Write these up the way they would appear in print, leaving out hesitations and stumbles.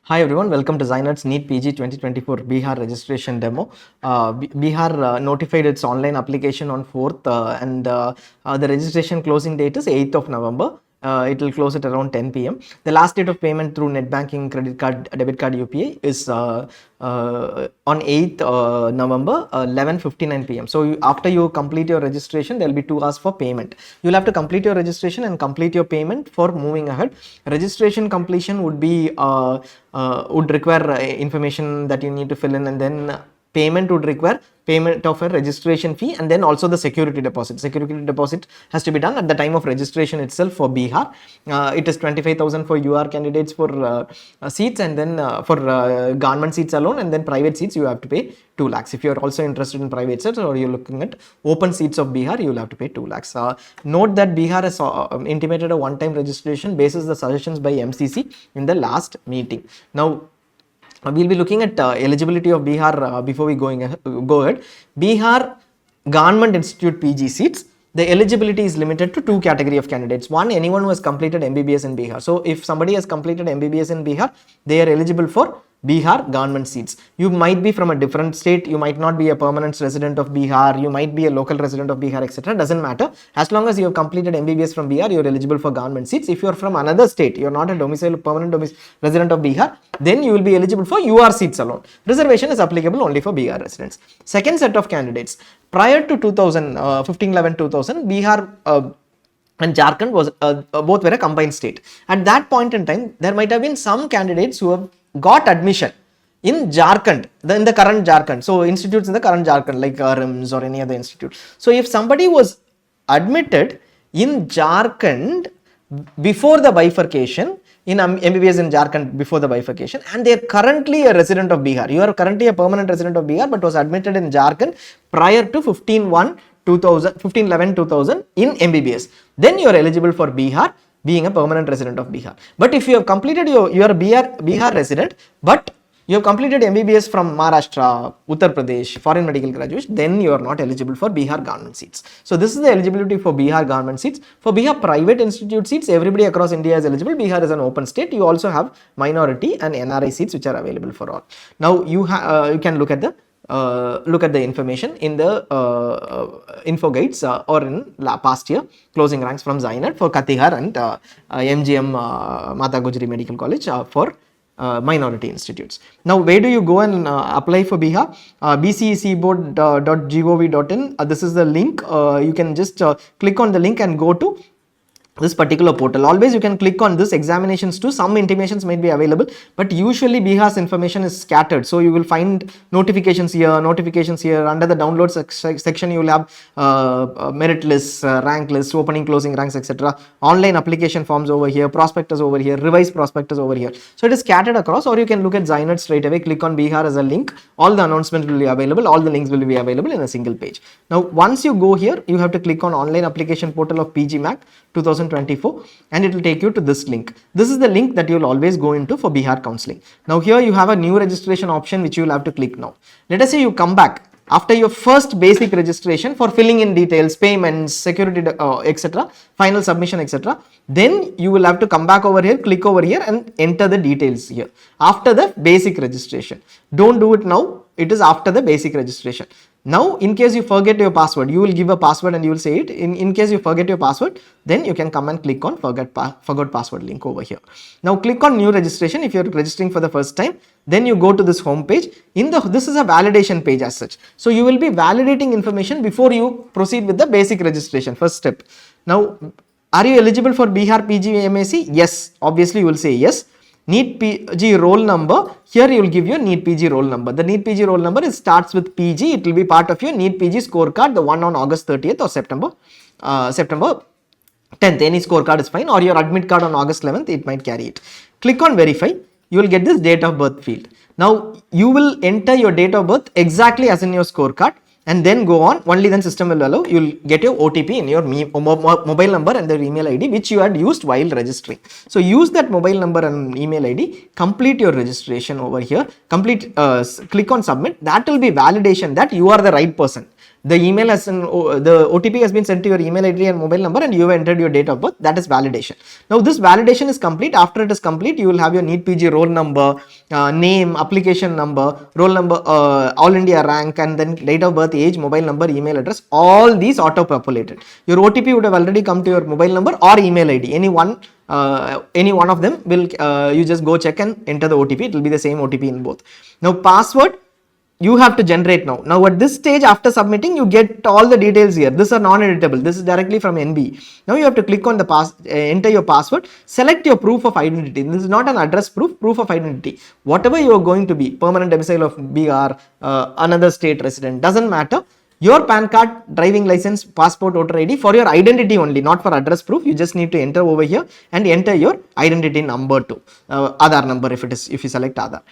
Hi everyone, welcome to ZyNerd's NEET PG 2024 Bihar registration demo. Bihar notified its online application on 4th and the registration closing date is 8th of November. It will close at around 10 p.m. The last date of payment through net banking, credit card, debit card, UPI is on 8th November 11:59 p.m. So after you complete your registration, there will be 2 hours for payment. You will have to complete your registration and complete your payment for moving ahead. Registration completion would be would require information that you need to fill in, and then payment would require payment of a registration fee, and then also the security deposit. Security deposit has to be done at the time of registration itself for Bihar. It is 25,000 for UR candidates for seats, and then for government seats alone, and then private seats you have to pay 2 lakhs. If you are also interested in private seats or you're looking at open seats of Bihar, you will have to pay 2 lakhs. Note that Bihar has intimated a one-time registration basis the suggestions by MCC in the last meeting. Now, we'll be looking at eligibility of Bihar before we go ahead. Bihar Government Institute PG seats, the eligibility is limited to 2 category of candidates. One, anyone who has completed MBBS in Bihar. So if somebody has completed MBBS in Bihar, they are eligible for Bihar government seats. You might be from a different state, you might not be a permanent resident of Bihar, you might be a local resident of Bihar, etc. Doesn't matter. As long as you have completed MBBS from Bihar, you are eligible for government seats. If you are from another state, you are not a permanent resident of Bihar, then you will be eligible for UR seats alone. Reservation is applicable only for Bihar residents. Second set of candidates, prior to 2015-11-2000, Bihar and Jharkhand was both were a combined state. At that point in time, there might have been some candidates who have got admission in Jharkhand, in the current Jharkhand. So institutes in the current Jharkhand like RIMS or any other institute. So if somebody was admitted in Jharkhand before the bifurcation, in MBBS in Jharkhand before the bifurcation, and they are currently a resident of Bihar. You are currently a permanent resident of Bihar but was admitted in Jharkhand prior to 15/11/2000 in MBBS. Then you are eligible for Bihar, being a permanent resident of Bihar. But if you have completed you are a Bihar resident, but you have completed MBBS from Maharashtra, Uttar Pradesh, foreign medical graduation, then you are not eligible for Bihar government seats. So this is the eligibility for Bihar government seats. For Bihar private institute seats, everybody across India is eligible. Bihar is an open state. You also have minority and NRI seats which are available for all. Now you can look at the information in the info guides or in past year closing ranks from ZyNerd for Katihar and MGM Mata Gujari Medical College for minority institutes. Now, where do you go and apply for Bihar? bcecboard.gov.in. This is the link. You can just click on the link and go to this particular portal. Always you can click on this examinations too. Some intimations might be available, but usually Bihar's information is scattered. So you will find notifications here. Under the download section, you will have merit lists, rank lists, opening, closing ranks, etc. Online application forms over here, prospectus over here, revised prospectus over here. So it is scattered across, or you can look at ZyNerd straight away. Click on Bihar as a link. All the announcements will be available. All the links will be available in a single page. Now, once you go here, you have to click on online application portal of PGMAC 2024 and it will take you to this link. This is the link that you will always go into for Bihar counseling. Now here you have a new registration option which you will have to click now. Let us say you come back after your first basic registration for filling in details, payments, security, etc., final submission, etc. Then you will have to come back over here, click over here and enter the details here after the basic registration. Don't do it now. It is after the basic registration. Now, in case you forget your password, you will give a password and you will say it. In case you forget your password, then you can come and click on forgot password link over here. Now, click on new registration if you are registering for the first time. Then you go to this home page. This is a validation page as such. So, you will be validating information before you proceed with the basic registration, first step. Now, are you eligible for Bihar PG MAC? Yes, obviously you will say yes. NEET PG roll number, here you will give your NEET PG roll number. The NEET PG roll number starts with PG. It will be part of your NEET PG scorecard, the one on August 30th or September 10th. Any scorecard is fine, or your admit card on August 11th, it might carry it. Click on verify. You will get this date of birth field. Now, you will enter your date of birth exactly as in your scorecard. And then go on, only then system will allow, you will get your OTP in your mobile number and their email ID which you had used while registering. So use that mobile number and email ID, complete your registration over here, click on submit. That will be validation that you are the right person. the email has the OTP has been sent to your email ID and mobile number, and you have entered your date of birth. That is validation. Now this validation is complete. After it is complete, you will have your NEET PG roll number, name, application number, roll number, all India rank, and then date of birth, age, mobile number, email address. All these auto populated. Your OTP would have already come to your mobile number or email ID. Any one of them will you just go check and enter the OTP. It will be the same OTP in both. Now password you have to generate now. Now at this stage, after submitting, you get all the details here. These are non-editable. This is directly from NB. Now you have to click on the enter your password, select your proof of identity. This is not an address proof of identity. Whatever you are going to be, permanent domicile of Bihar, another state resident, doesn't matter. Your PAN card, driving license, passport, voter ID for your identity only, not for address proof. You just need to enter over here and enter your identity number too, Aadhaar number if you select Aadhaar,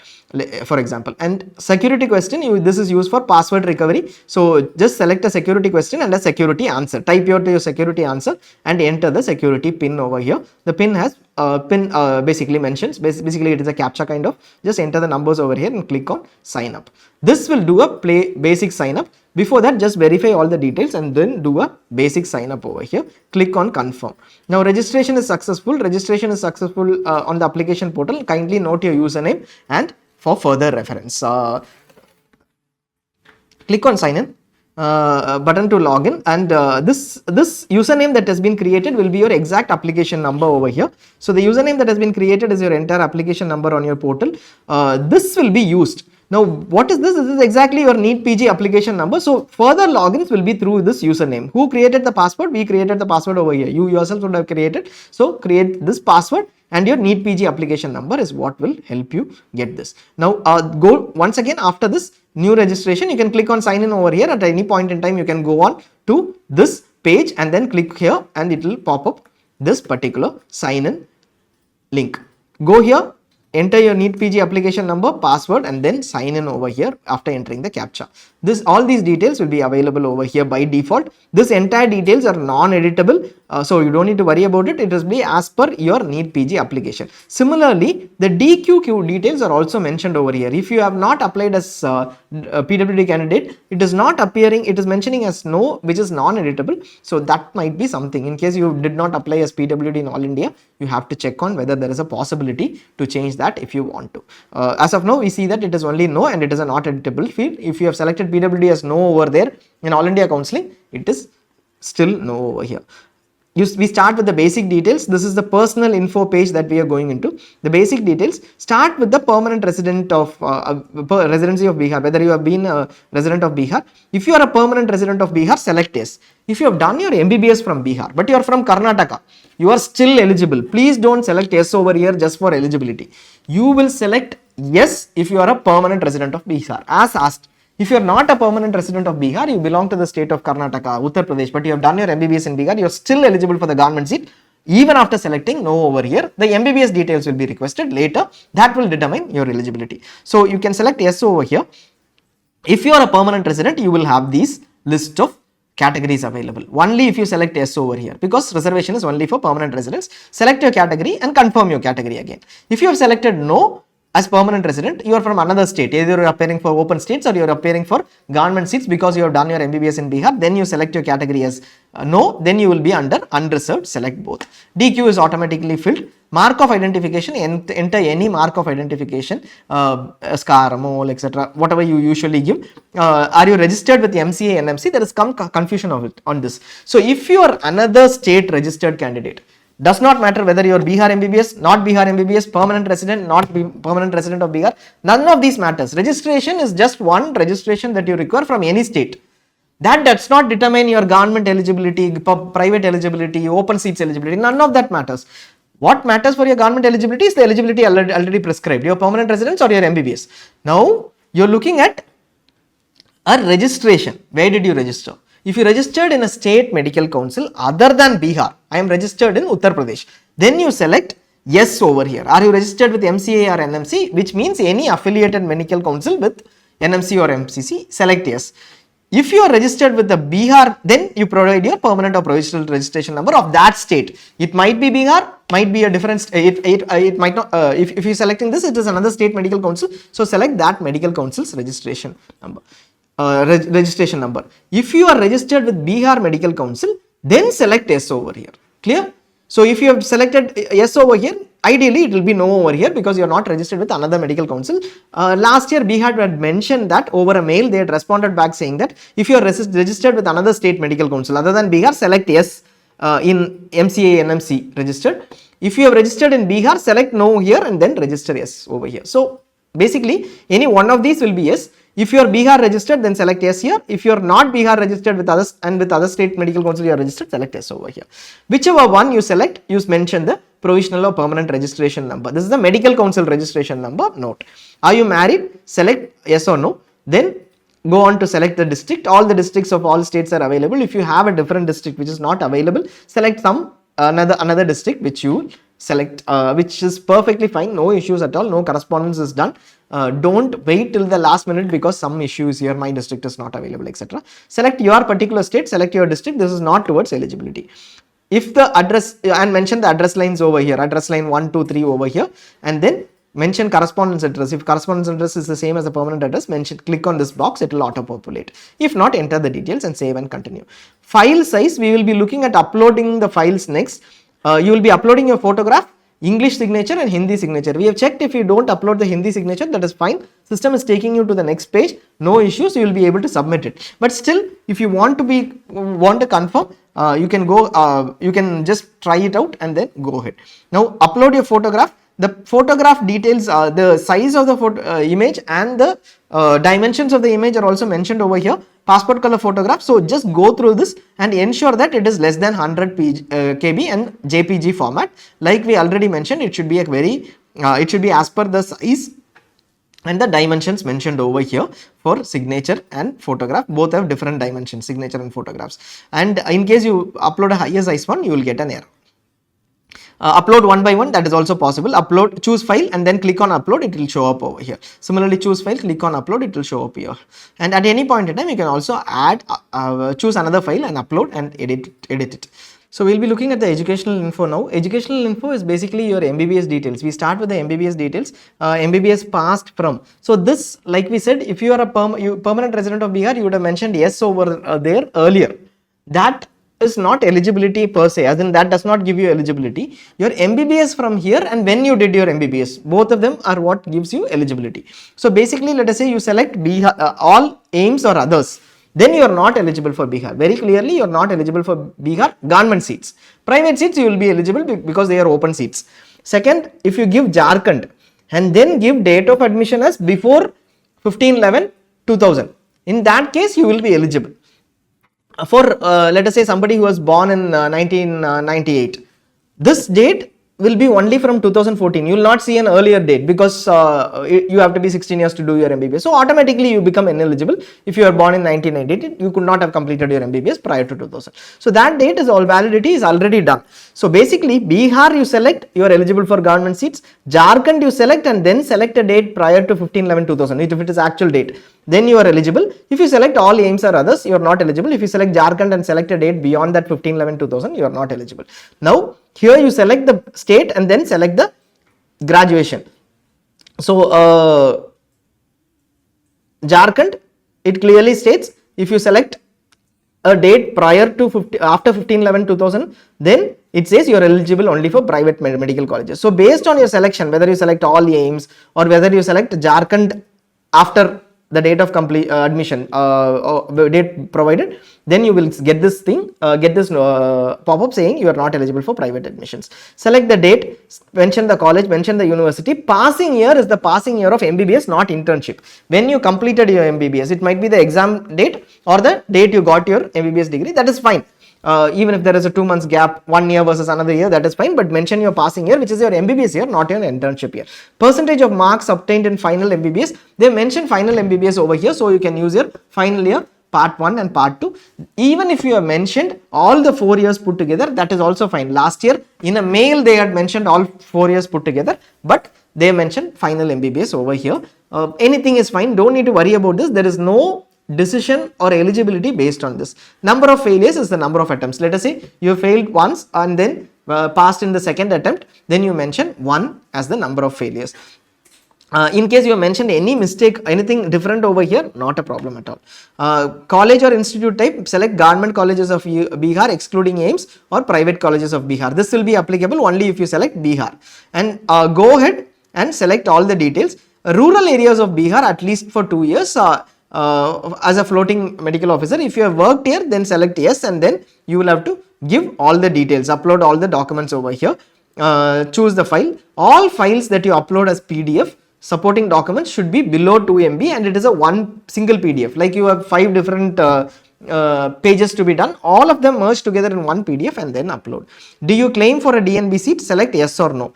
for example. And security question, this is used for password recovery. So just select a security question and a security answer. Type your security answer and enter the security pin over here. The pin has basically mentions, basically it is a captcha kind of. Just enter the numbers over here and click on sign up. This will do a basic sign up. Before that, just verify all the details and then do a basic sign up over here. Click on confirm. Now registration is successful. Registration is successful on the application portal. Kindly note your username and for further reference. Click on sign in. Button to log in, and this username that has been created will be your exact application number over here. So the username that has been created is your entire application number on your portal. This will be used. Now what is this? This is exactly your NEET PG application number. So further logins will be through this username. Who created the password? We created the password over here. You yourself would have created. So create this password, and your NEET PG application number is what will help you get this. Now go once again after this new registration, you can click on sign in over here. At any point in time, you can go on to this page and then click here, and it will pop up this particular sign in link. Go here, enter your NEET PG application number, password, and then sign in over here after entering the captcha. All these details will be available over here by default. This entire details are non-editable, so you don't need to worry about it. It will be as per your NEET PG application. Similarly, the DQQ details are also mentioned over here. If you have not applied as a PWD candidate, it is not appearing, it is mentioning as no, which is non-editable. So that might be something. In case you did not apply as PWD in All India, you have to check on whether there is a possibility to change that if you want to. As of now, we see that it is only no, and it is a not editable field. If you have selected PWD as no over there in All India Counselling, it is still no over here. We start with the basic details. This is the personal info page that we are going into. The basic details start with the permanent resident of residency of Bihar, whether you have been a resident of Bihar. If you are a permanent resident of Bihar, select yes. If you have done your MBBS from Bihar, but you are from Karnataka, you are still eligible. Please don't select yes over here just for eligibility. You will select yes if you are a permanent resident of Bihar as asked. If you are not a permanent resident of Bihar, you belong to the state of Karnataka, Uttar Pradesh, but you have done your MBBS in Bihar, you are still eligible for the government seat. Even after selecting no over here, the MBBS details will be requested later. That will determine your eligibility. So you can select yes over here. If you are a permanent resident, you will have these list of categories available. Only if you select yes over here, because reservation is only for permanent residents. Select your category and confirm your category again. If you have selected no, as permanent resident, you are from another state, either you are appearing for open states or you are appearing for government seats because you have done your MBBS in Bihar, then you select your category as no, then you will be under unreserved, select both. DQ is automatically filled. Mark of identification, enter any mark of identification, scar, mole, etc., whatever you usually give. Are you registered with MCA, NMC? There is some confusion of it on this. So if you are another state registered candidate, does not matter whether you are Bihar MBBS, not Bihar MBBS, permanent resident, not permanent resident of Bihar, none of these matters. Registration is just one registration that you require from any state. That does not determine your government eligibility, private eligibility, open seats eligibility, none of that matters. What matters for your government eligibility is the eligibility already prescribed, your permanent residence or your MBBS. Now, you are looking at a registration. Where did you register? If you registered in a state medical council other than Bihar, I am registered in Uttar Pradesh, then you select yes over here. Are you registered with MCA or NMC, which means any affiliated medical council with NMC or MCC, select yes. If you are registered with the Bihar, then you provide your permanent or provisional registration number of that state. It might be Bihar, might be a different state, it might not, if you are selecting this, it is another state medical council, so select that medical council's registration number. registration number. If you are registered with Bihar Medical Council, then select yes over here. Clear? So if you have selected yes over here, ideally it will be no over here because you are not registered with another medical council. Last year Bihar had mentioned that over a mail. They had responded back saying that if you are registered with another state medical council other than Bihar, select yes in MCA NMC registered. If you have registered in Bihar, select no here and then register yes over here. So basically any one of these will be yes. If you are Bihar registered, then select yes here. If you are not Bihar registered with others and with other state medical council you are registered, select yes over here. Whichever one you select, you mention the provisional or permanent registration number. This is the medical council registration number. Note. Are you married? Select yes or no. Then go on to select the district. All the districts of all states are available. If you have a different district which is not available, select another district which you select, which is perfectly fine. No issues at all. No correspondence is done. Don't wait till the last minute because some issues here, my district is not available, etc. Select your particular state, select your district. This is not towards eligibility. If the address, and mention the address lines over here, address line 1, 2, 3 over here, and then mention correspondence address. If correspondence address is the same as the permanent address, click on this box, it will auto populate. If not, enter the details and save and continue. File size, we will be looking at uploading the files next. You will be uploading your photograph, English signature and Hindi signature. We have checked if you don't upload the Hindi signature, that is fine. System is taking you to the next page. No issues, you will be able to submit it. But still, if you want to confirm, you can go, you can just try it out and then go ahead. Now upload your photograph. The photograph details, the size of the image and the dimensions of the image are also mentioned over here. Passport color photograph. So just go through this and ensure that it is less than 100 KB and JPG format. Like we already mentioned, it should be a it should be as per the size and the dimensions mentioned over here for signature and photograph. Both have different dimensions, signature and photographs. And in case you upload a higher size one, you will get an error. Upload one by one, that is also possible. Upload, choose file and then click on upload, it will show up over here. Similarly, choose file, click on upload, it will show up here. And at any point in time, you can also add, choose another file and upload and edit it. So we'll be looking at the educational info now. Educational info is basically your MBBS details. We start with the MBBS details. MBBS passed from. So this, like we said, if you are a permanent resident of Bihar, you would have mentioned yes over there earlier. That is not eligibility per se, as in that does not give you eligibility. Your MBBS from here and when you did your MBBS, both of them are what gives you eligibility. So basically, let us say you select Bihar, all aims or others, then you are not eligible for Bihar. Very clearly, you are not eligible for Bihar government seats. Private seats you will be eligible because they are open seats. Second, if you give Jharkhand and then give date of admission as before 15/11/2000, in that case you will be eligible. For let us say somebody who was born in 1998, this date will be only from 2014. You will not see an earlier date because you have to be 16 years to do your MBBS. So automatically you become ineligible if you are born in 1998. You could not have completed your MBBS prior to 2000. So that date is all validity is already done. So basically Bihar you select, you are eligible for government seats. Jharkhand you select and then select a date prior to 15/11/2000. If it is actual date, then you are eligible. If you select all aims or others, you are not eligible. If you select Jharkhand and select a date beyond that 15/11/2000, you are not eligible. Now here you select the state and then select the graduation. So Jharkhand, it clearly states if you select a date prior to after 15/11/2000, then it says you are eligible only for private medical colleges. So based on your selection, whether you select all aims or whether you select Jharkhand after the date of admission, date provided, then you will get this thing, pop-up saying you are not eligible for private admissions. Select the date, mention the college, mention the university. Passing year is the passing year of MBBS, not internship. When you completed your MBBS, it might be the exam date or the date you got your MBBS degree, that is fine. Even if there is a 2 months gap, 1 year versus another year, that is fine, but mention your passing year, which is your MBBS year, not your internship year. Percentage of marks obtained in final MBBS, they mention final MBBS over here, so you can use your final year, part 1 and part 2. Even if you have mentioned all the 4 years put together, that is also fine. Last year in a mail they had mentioned all 4 years put together, but they mentioned final MBBS over here. Anything is fine, don't need to worry about this. There is no decision or eligibility based on this. Number of failures is the number of attempts. Let us say you failed once and then passed in the second attempt, then you mention 1 as the number of failures. In case you have mentioned any mistake, anything different over here, not a problem at all. College or institute type, select government colleges of Bihar excluding AIMS or private colleges of Bihar. This will be applicable only if you select Bihar. And go ahead and select all the details. Rural areas of Bihar at least for 2 years as a floating medical officer. If you have worked here, then select yes, and then you will have to give all the details, upload all the documents over here. Choose the file. All files that you upload as PDF, supporting documents should be below 2 MB, and it is a one single PDF. Like you have 5 different pages to be done, all of them merged together in one PDF and then upload. Do you claim for a DNB seat? Select yes or no.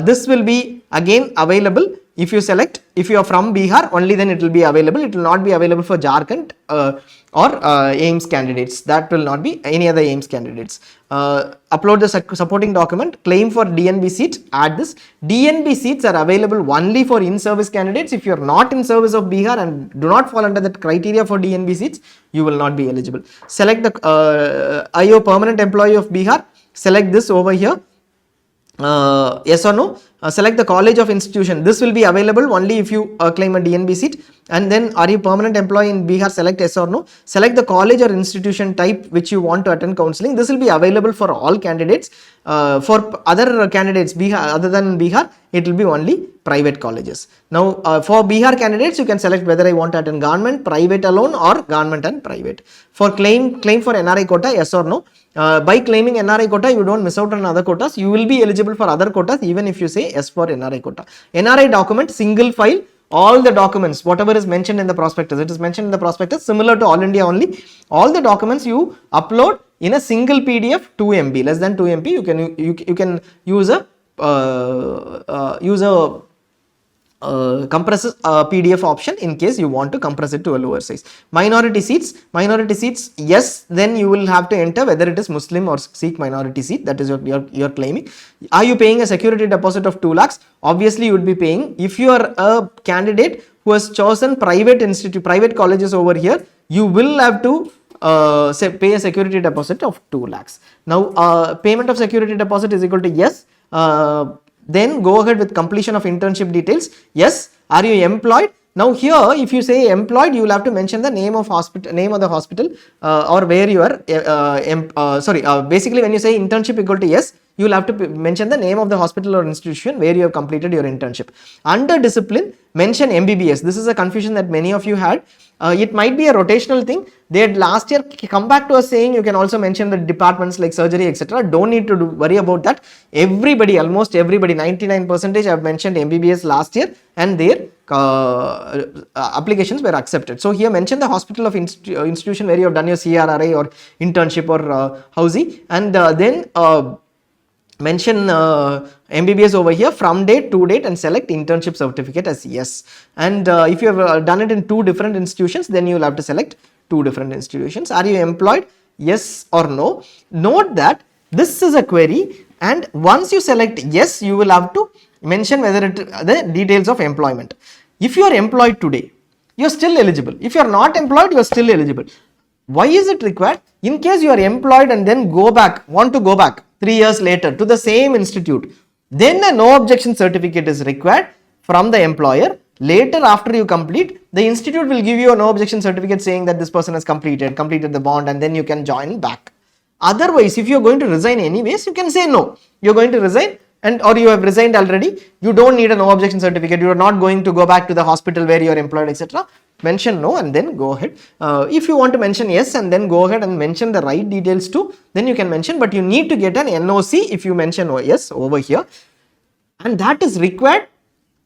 This will be again available if you select, if you are from Bihar, only then it will be available. It will not be available for Jharkhand or AIMS candidates. That will not be any other AIMS candidates. Upload the supporting document. Claim for DNB seats, add this. DNB seats are available only for in-service candidates. If you are not in service of Bihar and do not fall under that criteria for DNB seats, you will not be eligible. Select the IO permanent employee of Bihar. Select this over here. Yes or no. Select the college of institution. This will be available only if you claim a DNB seat. And then, are you permanent employee in Bihar? Select yes or no. Select the college or institution type which you want to attend counseling. This will be available for all candidates. For other candidates Bihar, other than Bihar, it will be only private colleges. Now for Bihar candidates, you can select whether I want to attend government, private alone, or government and private. For claim for NRI quota, yes or no. By claiming NRI quota, you don't miss out on other quotas. You will be eligible for other quotas even if you say yes for NRI quota. NRI document, single file, all the documents, whatever is mentioned in the prospectus, it is mentioned in the prospectus, similar to All India only. All the documents you upload in a single PDF, 2 MB, less than 2 MB. You can use a compress PDF option in case you want to compress it to a lower size. Minority seats, yes, then you will have to enter whether it is Muslim or Sikh minority seat, that is you're claiming. Are you paying a security deposit of 2 lakhs? Obviously you would be paying. If you are a candidate who has chosen private colleges over here, you will have to pay a security deposit of 2 lakhs. Now payment of security deposit is equal to yes. Then go ahead with completion of internship details. Yes. Are you employed? Now here, if you say employed, you will have to mention the name of the hospital or where you are. Basically, when you say internship equal to yes, you will have to mention the name of the hospital or institution where you have completed your internship. Under discipline, mention MBBS. This is a confusion that many of you had. It might be a rotational thing. They had last year come back to us saying you can also mention the departments like surgery, etc. Don't need to worry about that. Everybody, almost everybody, 99% have mentioned MBBS last year, and their applications were accepted. So here mention the hospital of institution where you have done your CRRA or internship or housing, and then mention MBBS over here from date to date and select internship certificate as yes. And if you have done it in 2 different institutions, then you will have to select 2 different institutions. Are you employed? Yes or no. Note that this is a query, and once you select yes, you will have to mention whether the details of employment. If you are employed today, you are still eligible. If you are not employed, you are still eligible. Why is it required? In case you are employed and then want to go back 3 years later to the same institute, then a no objection certificate is required from the employer. Later, after you complete, the institute will give you a no objection certificate saying that this person has completed the bond, and then you can join back. Otherwise, if you are going to resign anyways, you can say no. You are going to resign, or you have resigned already. You don't need a no objection certificate. You are not going to go back to the hospital where you are employed, etc. Mention no and then go ahead. If you want to mention yes and then go ahead and mention the right details too, then you can mention, but you need to get an NOC if you mention yes over here, and that is required.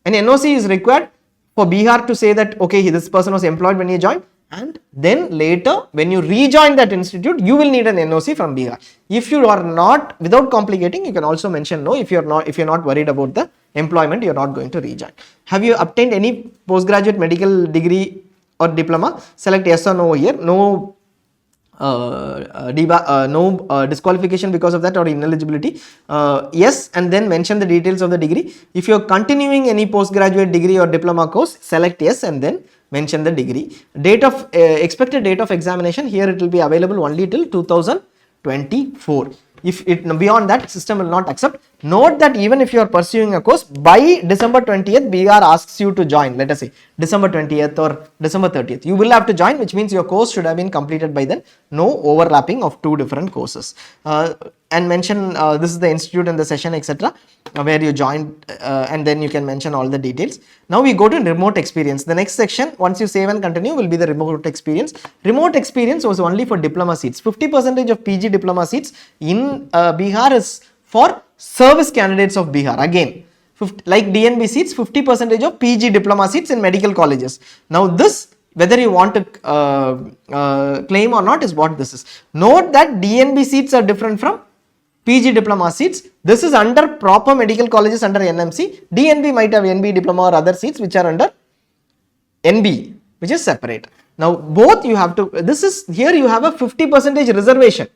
An NOC is required for Bihar to say that okay, this person was employed when he joined, and then later when you rejoin that institute, you will need an NOC from Bihar. If you are not, without complicating, you can also mention no. If you're not worried about the employment, you're not going to rejoin. Have you obtained any postgraduate medical degree or diploma? Select yes or no here. No disqualification because of that or ineligibility. Yes, and then mention the details of the degree. If you're continuing any postgraduate degree or diploma course, select yes and then mention the degree. Expected date of examination, here it will be available only till 2024. If it beyond that, system will not accept. Note that even if you are pursuing a course, by December 20th, Bihar asks you to join, let us say December 20th or December 30th, you will have to join, which means your course should have been completed by then. No overlapping of two different courses. And mention this is the institute and the session, etc., where you joined, and then you can mention all the details. Now we go to remote experience. The next section, once you save and continue, will be the remote experience. Remote experience was only for diploma seats. 50% of PG diploma seats in Bihar is for service candidates of Bihar. Again, like DNB seats, 50% of PG diploma seats in medical colleges. Now this, whether you want to claim or not, is what this is. Note that DNB seats are different from PG diploma seats. This is under proper medical colleges under NMC. DNB might have NB diploma or other seats which are under NB, which is separate. Now both you have to, this is, here you have a 50% reservation.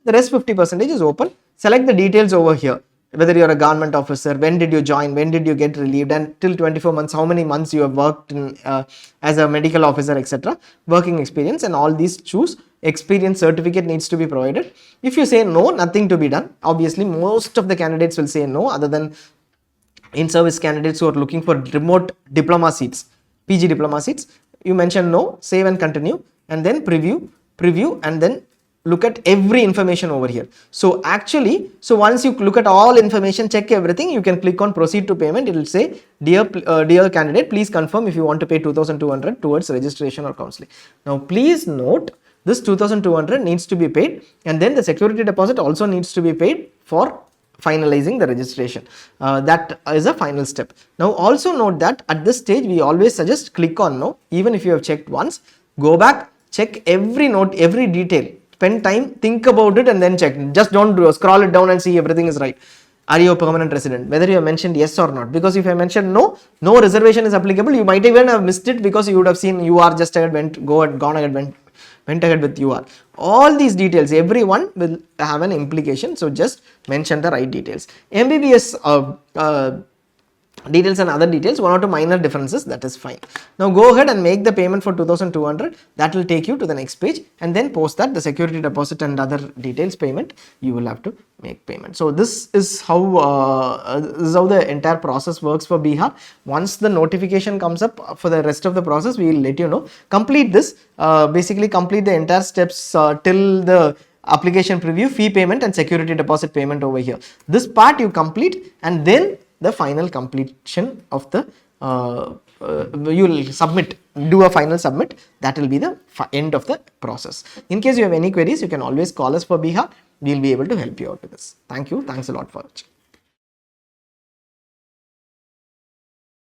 The rest 50% is open. Select the details over here. Whether you are a government officer, when did you join, when did you get relieved, and till 24 months, how many months you have worked in, as a medical officer, etc. Working experience, and all these choose. Experience certificate needs to be provided. If you say no, nothing to be done. Obviously, most of the candidates will say no, other than in-service candidates who are looking for remote diploma seats, PG diploma seats. You mention no, save and continue, and then preview, and then look at every information over here. So actually, so once you look at all information, check everything, you can click on proceed to payment. It will say, dear candidate, please confirm if you want to pay 2,200 towards registration or counseling. Now please note, this 2,200 needs to be paid, and then the security deposit also needs to be paid for finalizing the registration. That is a final step. Now also note that at this stage, we always suggest click on no. Even if you have checked once, go back, check every note, every detail. Spend time, think about it, and then check. Just don't scroll it down and see everything is right. Are you a permanent resident? Whether you have mentioned yes or not. Because if I mentioned no, no reservation is applicable. You might even have missed it because you would have seen you are just ahead, went ahead with you are. All these details, everyone will have an implication. So just mention the right details. MBBS details and other details, one or two minor differences, that is fine. Now go ahead and make the payment for 2,200. That will take you to the next page, and then post that the security deposit and other details payment, you will have to make payment. So this is how the entire process works for Bihar. Once the notification comes up for the rest of the process, we will let you know. Complete this, basically complete the entire steps till the application preview, fee payment and security deposit payment over here. This part you complete, and then the final completion of the you will submit, do a final submit. That will be the end of the process. In case you have any queries, you can always call us for Bihar. We will be able to help you out with this. Thank you. Thanks a lot for watching.